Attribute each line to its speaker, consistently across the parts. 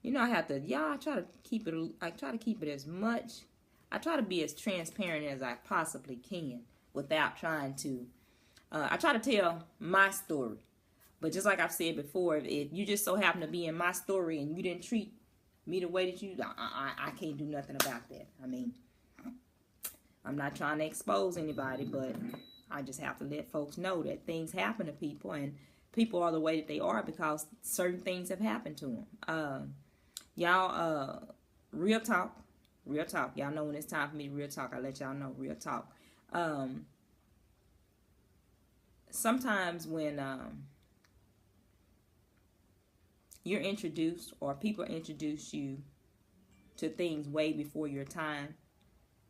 Speaker 1: You know, I have to, y'all, I try to keep it as much, I try to be as transparent as I possibly can without trying to, I try to tell my story. But just like I've said before, if you just so happen to be in my story and you didn't treat me the way that I can't do nothing about that. I mean, I'm not trying to expose anybody, but I just have to let folks know that things happen to people, and people are the way that they are because certain things have happened to them. Y'all, real talk, real talk. Y'all know when it's time for me to real talk, I let y'all know real talk. Sometimes when you're introduced or people introduce you to things way before your time,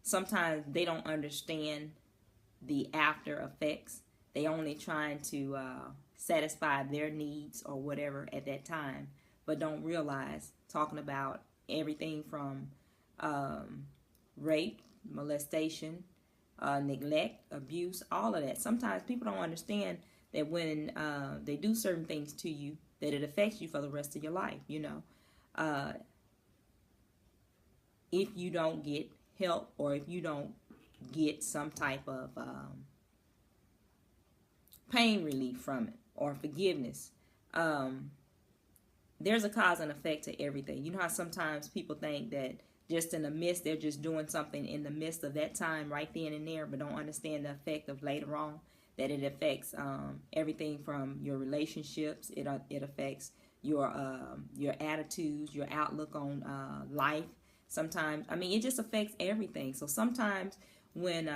Speaker 1: sometimes they don't understand the after effects. They only trying to satisfy their needs or whatever at that time, but don't realize, talking about everything from rape, molestation, neglect, abuse, all of that. Sometimes people don't understand that when they do certain things to you, that it affects you for the rest of your life. You know, if you don't get help or if you don't get some type of pain relief from it or forgiveness, there's a cause and effect to everything. You know how sometimes people think that just in the midst, they're just doing something in the midst of that time right then and there, but don't understand the effect of later on, that it affects everything from your relationships. It affects your attitudes, your outlook on life. Sometimes, I mean, it just affects everything. So sometimes when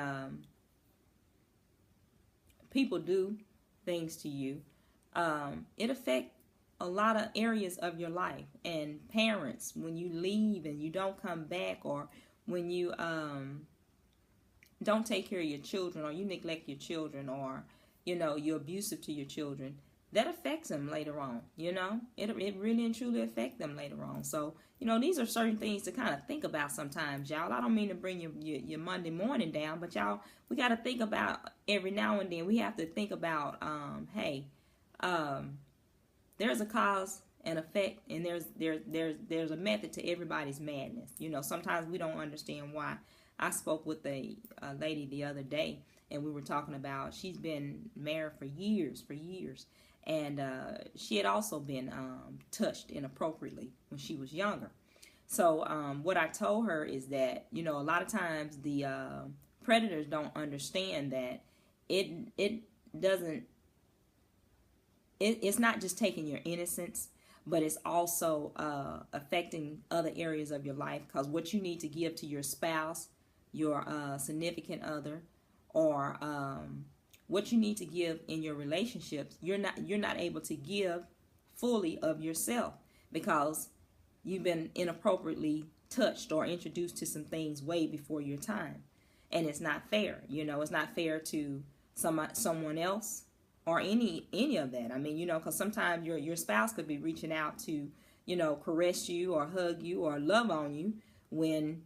Speaker 1: people do things to you, it affects a lot of areas of your life. And parents, when you leave and you don't come back, or when you don't take care of your children, or you neglect your children, or you know, you're abusive to your children, that affects them later on. You know, it really and truly affects them later on. So you know, these are certain things to kind of think about sometimes, y'all. I don't mean to bring your Monday morning down, but y'all, we got to think about every now and then. We have to think about hey, there's a cause and effect, and there's a method to everybody's madness. You know, sometimes we don't understand why. I spoke with a lady the other day, and we were talking about, she's been married for years, and she had also been touched inappropriately when she was younger. So what I told her is that, you know, a lot of times the predators don't understand that it doesn't, it's not just taking your innocence, but it's also affecting other areas of your life. Because what you need to give to your spouse, your significant other, or what you need to give in your relationships, you're not able to give fully of yourself because you've been inappropriately touched or introduced to some things way before your time. And it's not fair. You know, it's not fair to someone else or any of that. I mean, you know, because sometimes your spouse could be reaching out to, you know, caress you or hug you or love on you, when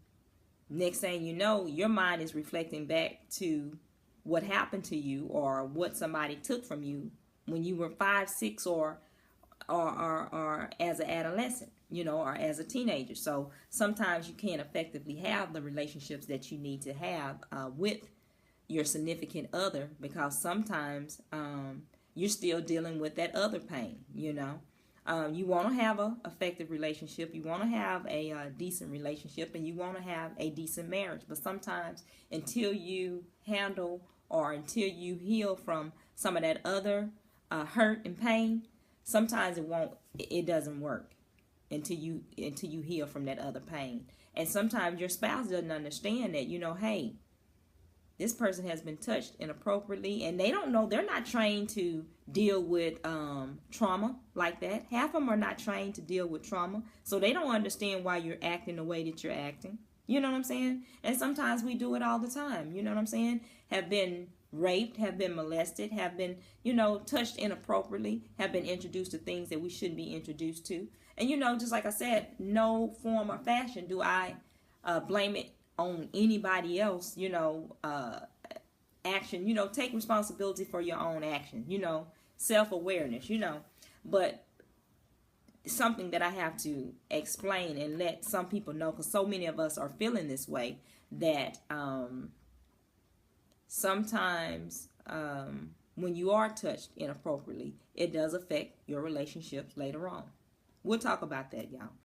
Speaker 1: next thing you know, your mind is reflecting back to what happened to you or what somebody took from you when you were 5, 6, or as an adolescent, you know, or as a teenager. So sometimes you can't effectively have the relationships that you need to have with your significant other, because sometimes you're still dealing with that other pain. You know, you want to have a effective relationship, you want to have a decent relationship, and you want to have a decent marriage. But sometimes until you handle or until you heal from some of that other hurt and pain, sometimes it doesn't work until you heal from that other pain. And sometimes your spouse doesn't understand that, you know, hey, this person has been touched inappropriately, and they don't know, they're not trained to deal with trauma like that. Half of them are not trained to deal with trauma, so they don't understand why you're acting the way that you're acting. You know what I'm saying? And sometimes we do it all the time. You know what I'm saying? Have been raped, have been molested, have been, you know, touched inappropriately, have been introduced to things that we shouldn't be introduced to. And, you know, just like I said, no form or fashion do I blame it on anybody else, you know, action. You know, take responsibility for your own action, you know, self-awareness, you know. But something that I have to explain and let some people know, because so many of us are feeling this way, that sometimes when you are touched inappropriately, it does affect your relationships later on. We'll talk about that, y'all.